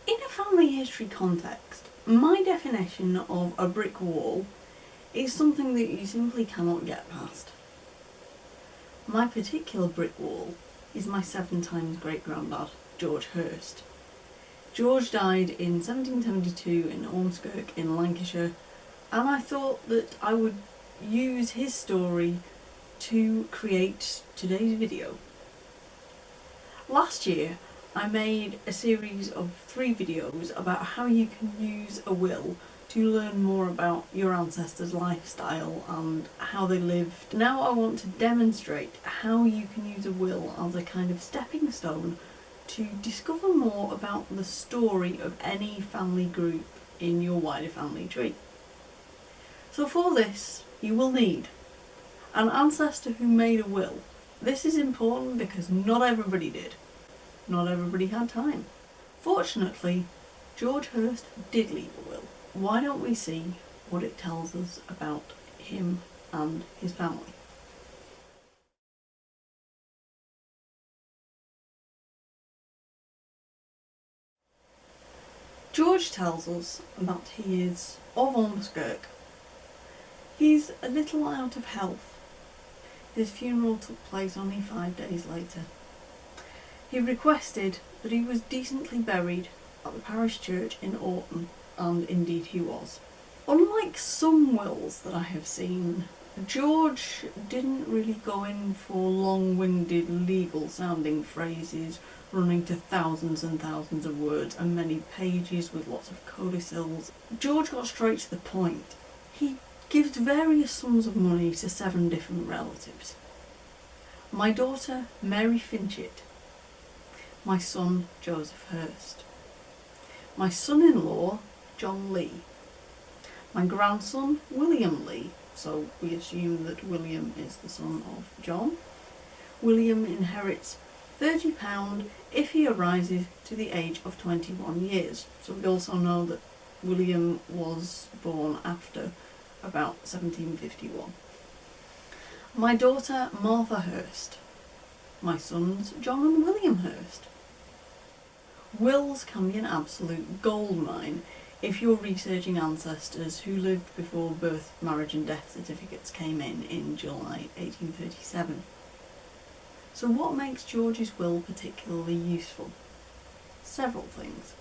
In a family history context, my definition of a brick wall is something that you simply cannot get past. My particular brick wall is my 7 times great-granddad, George Hurst. George died in 1772 in Ormskirk in Lancashire, and I thought that I would use his story to create today's video. Last year I made a series of 3 videos about how you can use a will to learn more about your ancestors' lifestyle and how they lived. Now I want to demonstrate how you can use a will as a kind of stepping stone to discover more about the story of any family group in your wider family tree. So for this, you will need an ancestor who made a will. This is important because not everybody did. Not everybody had time. Fortunately, George Hurst did leave a will. Why don't we see what it tells us about him and his family? George tells us that he is of Ormskirk. He's a little out of health. His funeral took place only 5 days later. He requested that he was decently buried at the parish church in Orton, and indeed he was. Unlike some wills that I have seen, George didn't really go in for long-winded legal sounding phrases running to thousands and thousands of words and many pages with lots of codicils. George got straight to the point. He gives various sums of money to 7 different relatives. My daughter Mary Finchett, my son Joseph Hurst, my son-in-law John Lea, my grandson William Lea, so we assume that William is the son of John. William inherits £30 if he arises to the age of 21 years. So we also know that William was born after about 1751. My daughter Martha Hurst, my sons John and William Hurst. Wills can be an absolute goldmine if you're researching ancestors who lived before birth, marriage and death certificates came in July 1837. So what makes George's will particularly useful? Several things.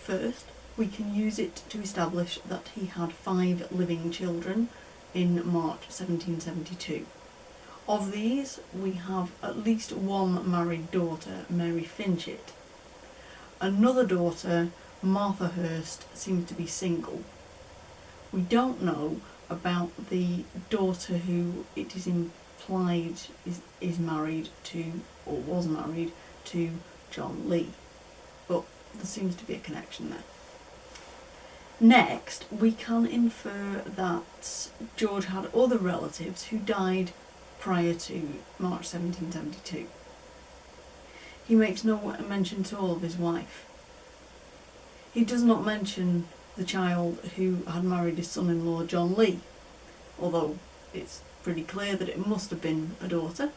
First, we can use it to establish that he had 5 living children in March 1772. Of these, we have at least 1 married daughter, Mary Finchett. Another daughter, Martha Hurst, seems to be single. We don't know about the daughter who it is implied is married to, or was married to, John Lea, but there seems to be a connection there. Next, we can infer that George had other relatives who died prior to March 1772. He makes no mention at all of his wife. He does not mention the child who had married his son-in-law John Lea, although it's pretty clear that it must have been a daughter.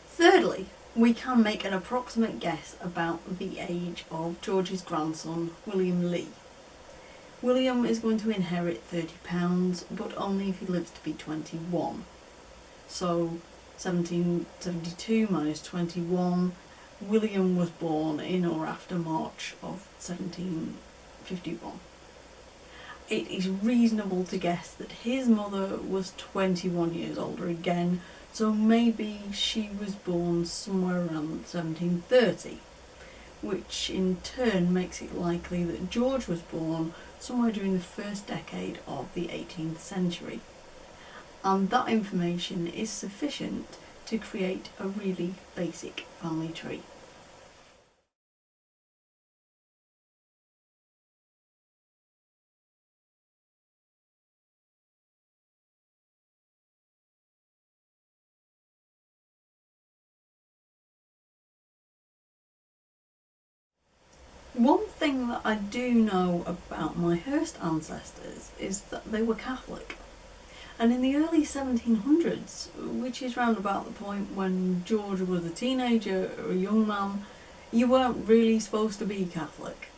Thirdly, we can make an approximate guess about the age of George's grandson, William Lea. William is going to inherit £30, but only if he lives to be 21. So 1772 minus 21, William was born in or after March of 1751. It is reasonable to guess that his mother was 21 years older again, so maybe she was born somewhere around 1730, which in turn makes it likely that George was born somewhere during the first decade of the 18th century. And that information is sufficient to create a really basic family tree. One thing that I do know about my Hurst ancestors is that they were Catholic. And in the early 1700s, which is round about the point when George was a teenager or a young man, You weren't really supposed to be Catholic.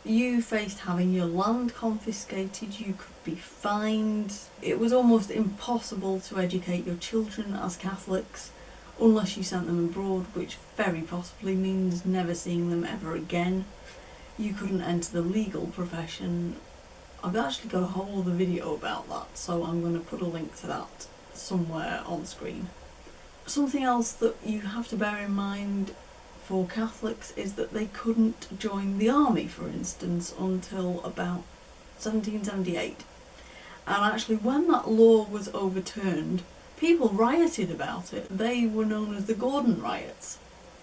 You faced having your land confiscated, you could be fined. It was almost impossible to educate your children as Catholics unless you sent them abroad, which very possibly means never seeing them ever again. You couldn't enter the legal profession. I've actually got a whole other video about that, so I'm going to put a link to that somewhere on screen. Something else that you have to bear in mind for Catholics is that they couldn't join the army, for instance, until about 1778. And actually, when that law was overturned, people rioted about it. They were known as the Gordon Riots.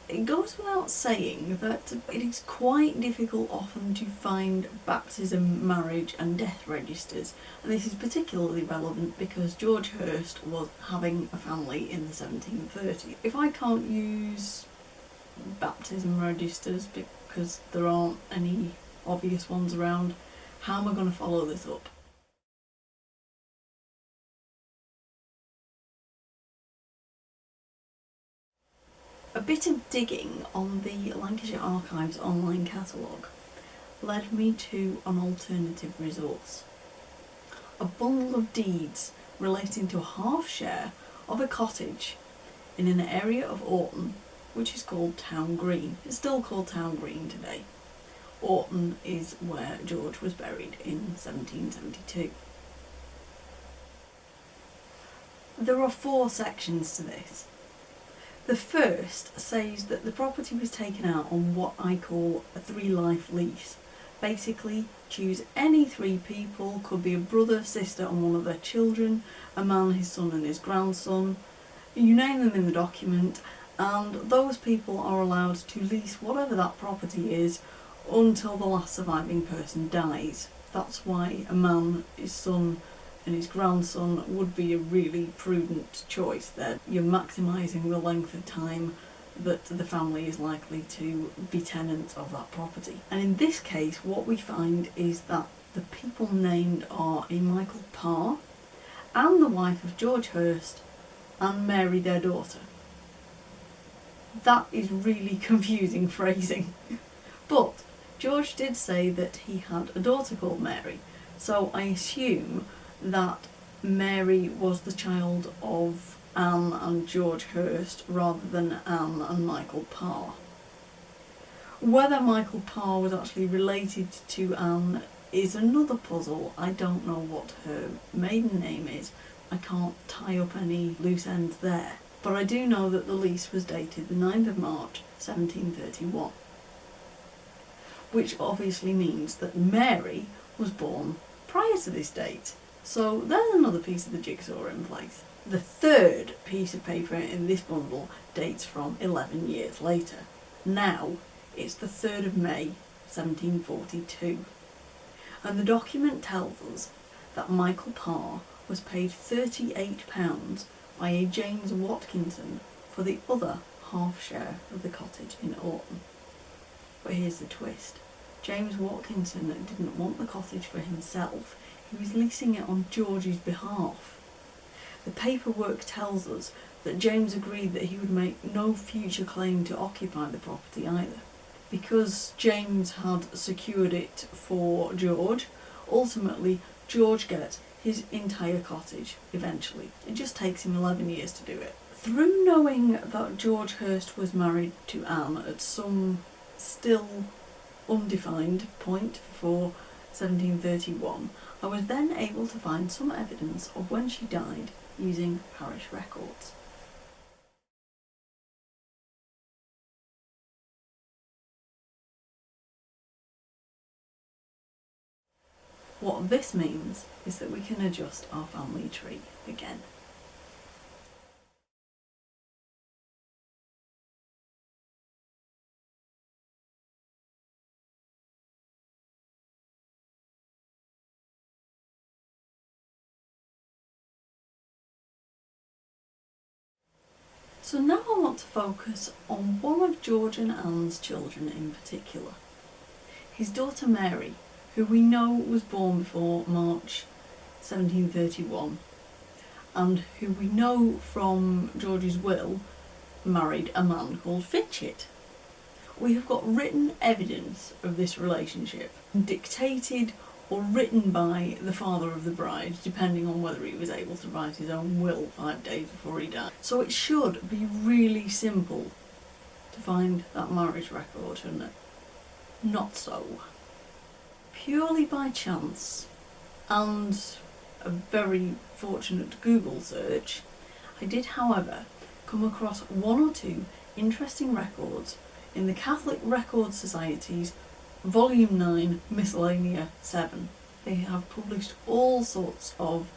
It goes without saying that it is quite difficult often to find baptism, marriage and death registers, and this is particularly relevant because George Hurst was having a family in the 1730s. If I can't use baptism registers because there aren't any obvious ones around, how am I going to follow this up? A bit of digging on the Lancashire Archives online catalogue led me to an alternative resource. A bundle of deeds relating to a half share of a cottage in an area of Orton which is called Town Green. It's still called Town Green today. Orton is where George was buried in 1772. There are 4 sections to this. The first says that the property was taken out on what I call a 3-life lease. Basically, choose any 3 people, could be a brother, sister and one of their children, a man, his son and his grandson. You name them in the document, and those people are allowed to lease whatever that property is until the last surviving person dies. That's why a man, his son and his grandson would be a really prudent choice there. You're maximising the length of time that the family is likely to be tenants of that property. And in this case, what we find is that the people named are a Michael Parr and the wife of George Hurst and Mary, their daughter. That is really confusing phrasing. But George did say that he had a daughter called Mary, so I assume that Mary was the child of Anne and George Hurst rather than Anne and Michael Parr. Whether Michael Parr was actually related to Anne is another puzzle. I don't know what her maiden name is. I can't tie up any loose ends there. But I do know that the lease was dated the 9th of March 1731. Which obviously means that Mary was born prior to this date. So there's another piece of the jigsaw in place. The third piece of paper in this bundle dates from 11 years later. Now it's the 3rd of May 1742. And the document tells us that Michael Parr was paid £38 by a James Watkinson for the other half share of the cottage in Orton. But here's the twist. James Watkinson didn't want the cottage for himself, he was leasing it on George's behalf. The paperwork tells us that James agreed that he would make no future claim to occupy the property either. Because James had secured it for George, ultimately George gets his entire cottage eventually. It just takes him 11 years to do it. Through knowing that George Hurst was married to Anne at some still undefined point before 1731, I was then able to find some evidence of when she died using parish records. What this means is that we can adjust our family tree again. So now I want to focus on one of George and Anne's children in particular. His daughter Mary, who we know was born before March 1731, and who we know from George's will married a man called Finchit. we have got written evidence of this relationship, dictated or written by the father of the bride, depending on whether he was able to write his own will 5 days before he died. So it should be really simple to find that marriage record, shouldn't it? Not so. Purely by chance and a very fortunate Google search, I did, however, come across one or two interesting records in the Catholic Record Society's Volume 9, Miscellanea 7. They have published all sorts of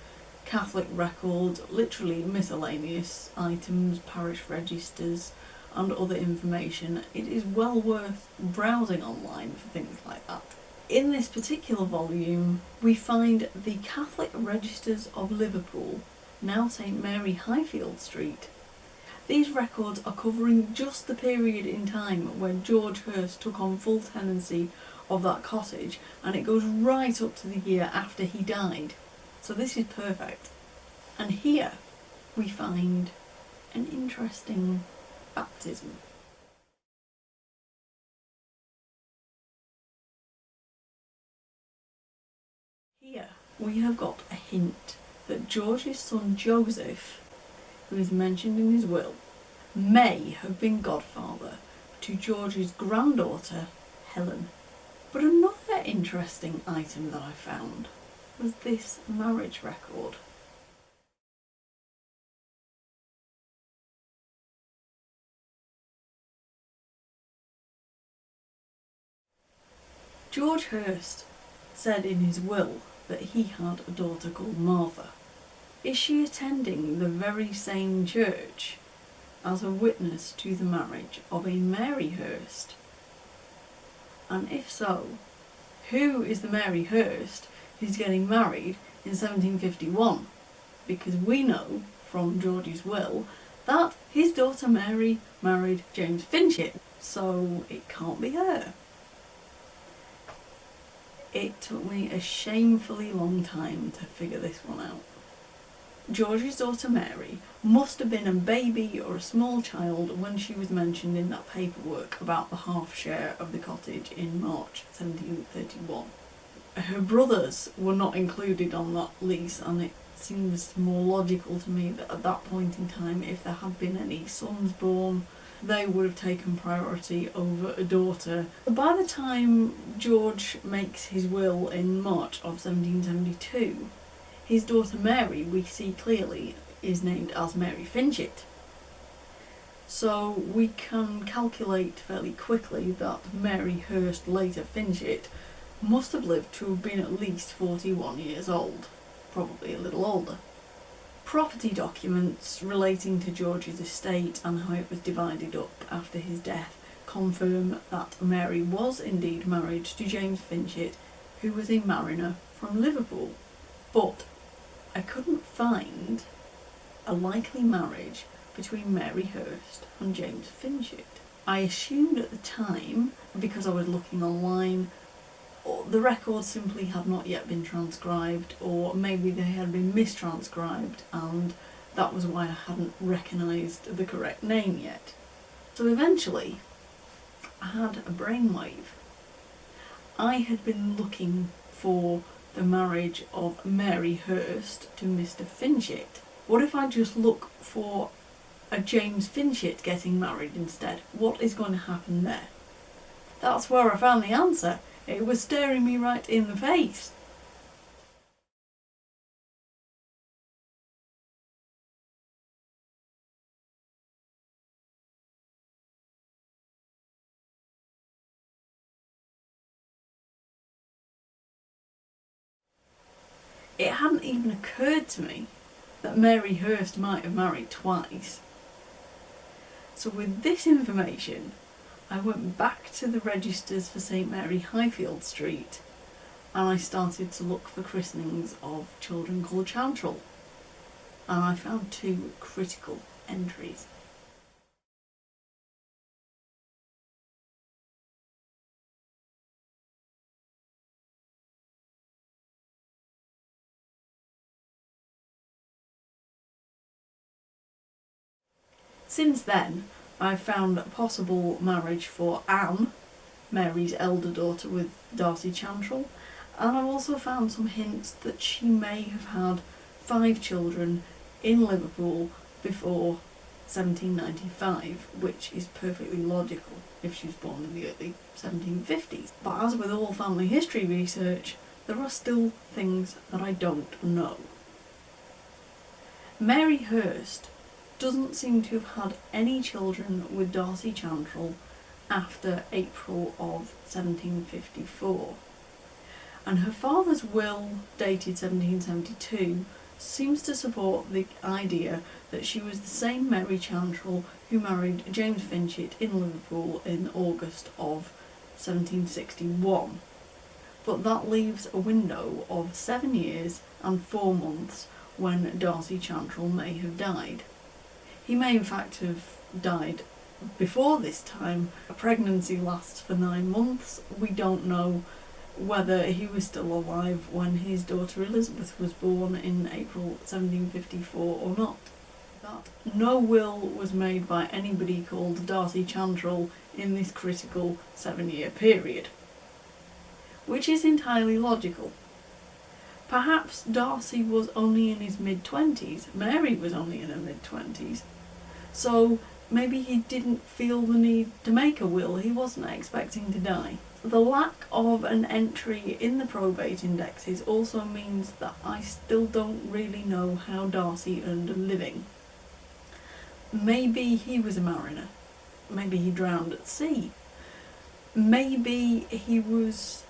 Catholic records, literally miscellaneous items, parish registers, and other information. It is well worth browsing online for things like that. In this particular volume, we find the Catholic Registers of Liverpool, now St Mary Highfield Street. These records are covering just the period in time when George Hurst took on full tenancy of that cottage, and it goes right up to the year after he died. So this is perfect. And here we find an interesting baptism. Here we have got a hint that George's son Joseph, who is mentioned in his will, may have been godfather to George's granddaughter Helen. But another interesting item that I found was this marriage record. George Hurst said in his will that he had a daughter called Martha. Is she attending the very same church as a witness to the marriage of a Mary Hurst? And if so, who is the Mary Hurst who's getting married in 1751? Because we know from George's will that his daughter Mary married James Finchit, so it can't be her. It took me a shamefully long time to figure this one out. George's daughter Mary must have been a baby or a small child when she was mentioned in that paperwork about the half share of the cottage in March 1731. Her brothers were not included on that lease, and it seems more logical to me that at that point in time, if there had been any sons born, they would have taken priority over a daughter. By the time George makes his will in March of 1772, his daughter Mary, we see clearly, is named as Mary Finchit. So we can calculate fairly quickly that Mary Hurst, later Finchit, must have lived to have been at least 41 years old, probably a little older. Property documents relating to George's estate and how it was divided up after his death confirm that Mary was indeed married to James Finchit, who was a mariner from Liverpool. But I couldn't find a likely marriage between Mary Hurst and James Finchit. I assumed at the time, because I was looking online, the records simply had not yet been transcribed, or maybe they had been mistranscribed, and that was why I hadn't recognised the correct name yet. So eventually, I had a brainwave. I had been looking for the marriage of Mary Hurst to Mr. Finchit. What if I just look for a James Finchit getting married instead? What is going to happen there? That's where I found the answer. It was staring me right in the face. It hadn't even occurred to me that Mary Hurst might have married twice. So with this information, I went back to the registers for St Mary Highfield Street, and I started to look for christenings of children called Chantrell, and I found two critical entries. Since then, I found a possible marriage for Anne, Mary's elder daughter, with Darcy Chantrell, and I've also found some hints that she may have had 5 children in Liverpool before 1795, which is perfectly logical if she was born in the early 1750s. But as with all family history research, there are still things that I don't know. Mary Hurst doesn't seem to have had any children with Darcy Chantrell after April of 1754, and her father's will, dated 1772, seems to support the idea that she was the same Mary Chantrell who married James Finchett in Liverpool in August of 1761. But that leaves a window of 7 years and 4 months when Darcy Chantrell may have died. He may in fact have died before this time. A pregnancy lasts for 9 months. We don't know whether he was still alive when his daughter Elizabeth was born in April 1754 or not. That no will was made by anybody called Darcy Chantrell in this critical 7-year period, which is entirely logical. Perhaps Darcy was only in his mid-20s, Mary was only in her mid-20s, so maybe he didn't feel the need to make a will, he wasn't expecting to die. The lack of an entry in the probate indexes also means that I still don't really know how Darcy earned a living. Maybe he was a mariner, maybe he drowned at sea, maybe he was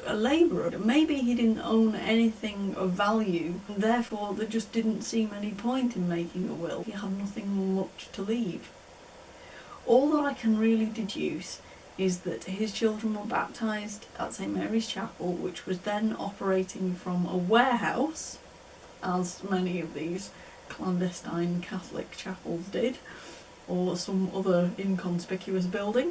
a labourer, maybe he didn't own anything of value, and therefore there just didn't seem any point in making a will. He had nothing much to leave. All that I can really deduce is that his children were baptised at St Mary's Chapel, which was then operating from a warehouse, as many of these clandestine Catholic chapels did, or some other inconspicuous building.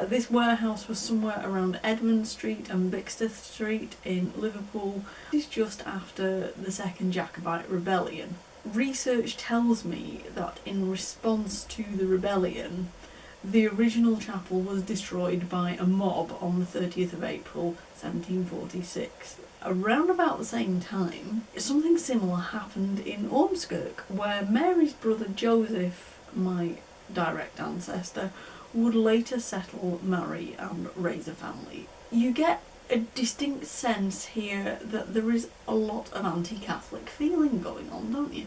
This warehouse was somewhere around Edmund Street and Bixterth Street in Liverpool. This is just after the Second Jacobite Rebellion. Research tells me that in response to the rebellion, the original chapel was destroyed by a mob on the 30th of April 1746. Around about the same time, something similar happened in Ormskirk, where Mary's brother Joseph, my direct ancestor, would later settle, marry and raise a family. You get a distinct sense here that there is a lot of anti-Catholic feeling going on, don't you?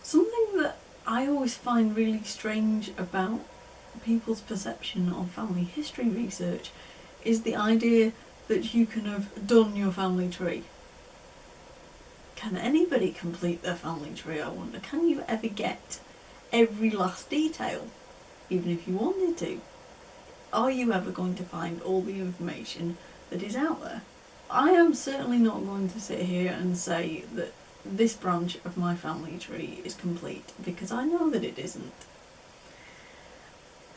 Something that I always find really strange about people's perception of family history research is the idea that you can have done your family tree. Can anybody complete their family tree, I wonder? Can you ever get every last detail, even if you wanted to? Are you ever going to find all the information that is out there? I am certainly not going to sit here and say that this branch of my family tree is complete, because I know that it isn't.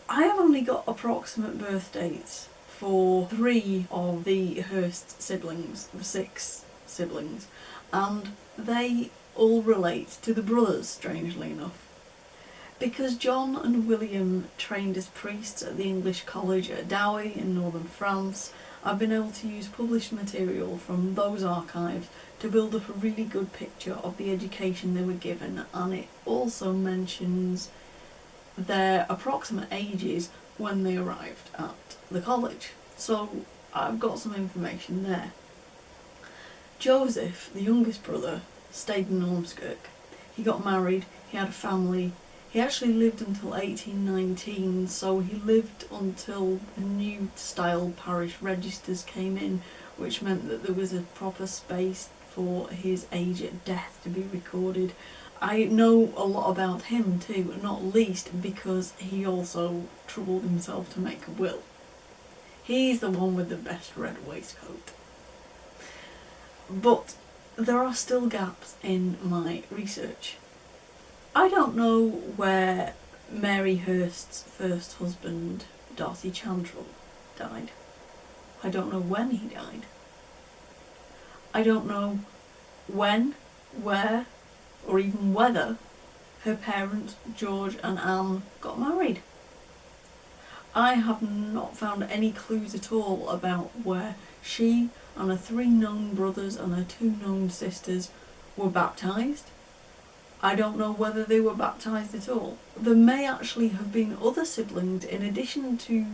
I have only got approximate birth dates for 3 of the Hurst siblings, 6 siblings, and they all relate to the brothers, strangely enough. Because John and William trained as priests at the English College at Douai in northern France, I've been able to use published material from those archives to build up a really good picture of the education they were given, and it also mentions their approximate ages when they arrived at the college. So I've got some information there. Joseph, the youngest brother, stayed in Ormskirk. He got married, he had a family. He actually lived until 1819, so he lived until the new style parish registers came in, which meant that there was a proper space for his age at death to be recorded. I know a lot about him too, not least because he also troubled himself to make a will. He's the one with the best red waistcoat. But there are still gaps in my research. I don't know where Mary Hurst's first husband, Darcy Chantrell, died. I don't know when he died. I don't know when, where, or even whether her parents, George and Anne, got married. I have not found any clues at all about where she and her 3 known brothers and her 2 known sisters were baptised. I don't know whether they were baptised at all. There may actually have been other siblings in addition to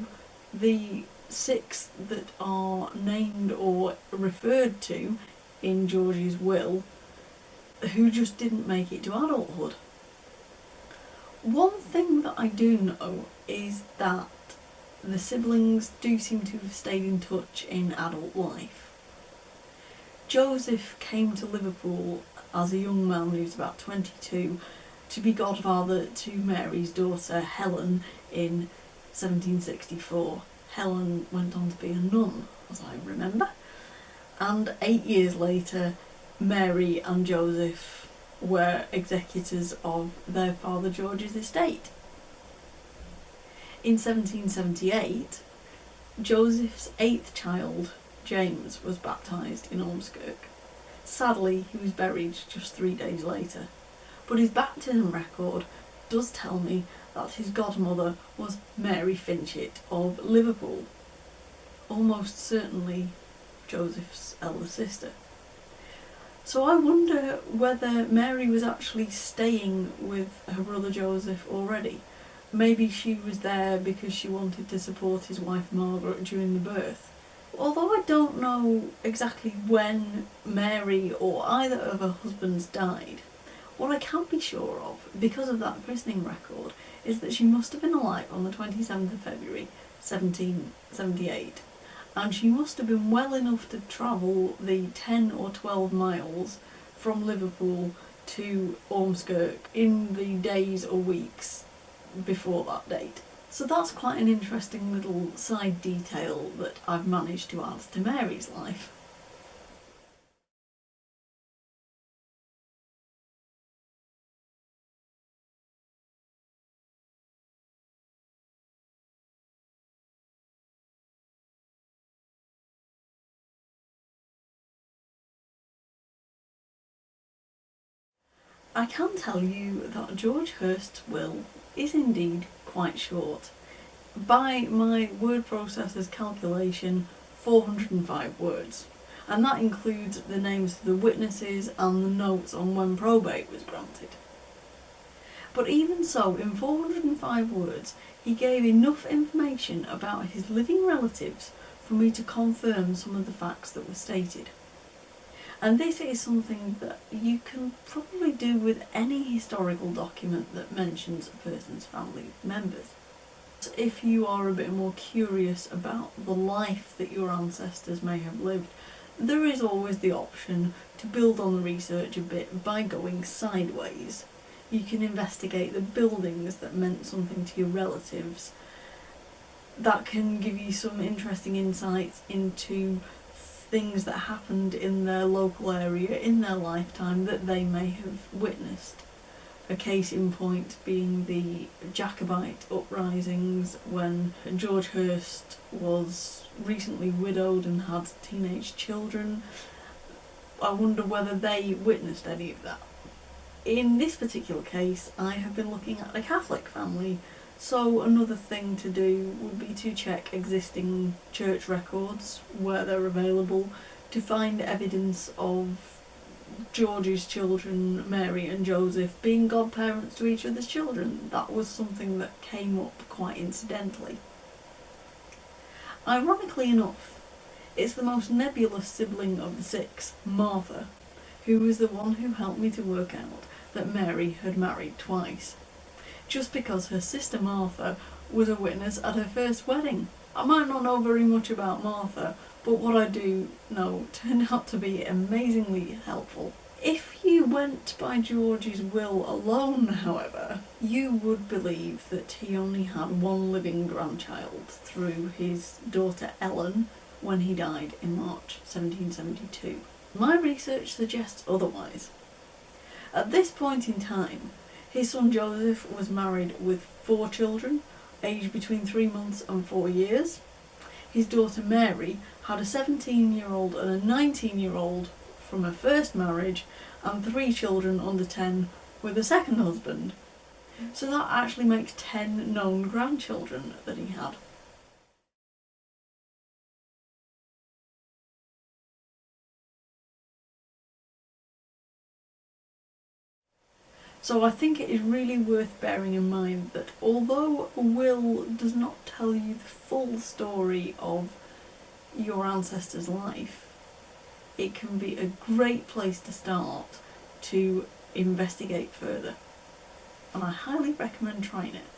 the 6 that are named or referred to in George's will, who just didn't make it to adulthood. One thing that I do know is that the siblings do seem to have stayed in touch in adult life. Joseph came to Liverpool as a young man who was about 22 to be godfather to Mary's daughter Helen in 1764. Helen went on to be a nun, as I remember, and 8 years later Mary and Joseph were executors of their father George's estate. In 1778, Joseph's 8th child, James, was baptised in Ormskirk. Sadly, he was buried just 3 days later, but his baptism record does tell me that his godmother was Mary Finchett of Liverpool, almost certainly Joseph's elder sister. So I wonder whether Mary was actually staying with her brother Joseph already. Maybe she was there because she wanted to support his wife Margaret during the birth. Although I don't know exactly when Mary or either of her husbands died, what I can be sure of, because of that christening record, is that she must have been alive on the 27th of February 1778, and she must have been well enough to travel the 10 or 12 miles from Liverpool to Ormskirk in the days or weeks before that date. So that's quite an interesting little side detail that I've managed to add to Mary's life. I can tell you that George Hurst's will is indeed quite short. By my word processor's calculation, 405 words, and that includes the names of the witnesses and the notes on when probate was granted. But even so, in 405 words, he gave enough information about his living relatives for me to confirm some of the facts that were stated. And this is something that you can probably do with any historical document that mentions a person's family members. If you are a bit more curious about the life that your ancestors may have lived, there is always the option to build on the research a bit by going sideways. You can investigate the buildings that meant something to your relatives. That can give you some interesting insights into things that happened in their local area in their lifetime that they may have witnessed. A case in point being the Jacobite uprisings when George Hurst was recently widowed and had teenage children. I wonder whether they witnessed any of that. In this particular case, I have been looking at a Catholic family, so another thing to do would be to check existing church records where they're available to find evidence of George's children, Mary and Joseph, being godparents to each other's children. That was something that came up quite incidentally. Ironically enough, it's the most nebulous sibling of the 6, Martha, who was the one who helped me to work out that Mary had married twice, just because her sister Martha was a witness at her first wedding. I might not know very much about Martha, but what I do know turned out to be amazingly helpful. If you went by George's will alone, however, you would believe that he only had one living grandchild through his daughter Ellen when he died in March 1772. My research suggests otherwise. At this point in time, his son Joseph was married with 4 children, aged between 3 months and 4 years. His daughter Mary had a 17-year-old and a 19-year-old from a first marriage and 3 children under 10 with a second husband. So that actually makes 10 known grandchildren that he had. So I think it is really worth bearing in mind that although a will does not tell you the full story of your ancestor's life, it can be a great place to start to investigate further. And I highly recommend trying it.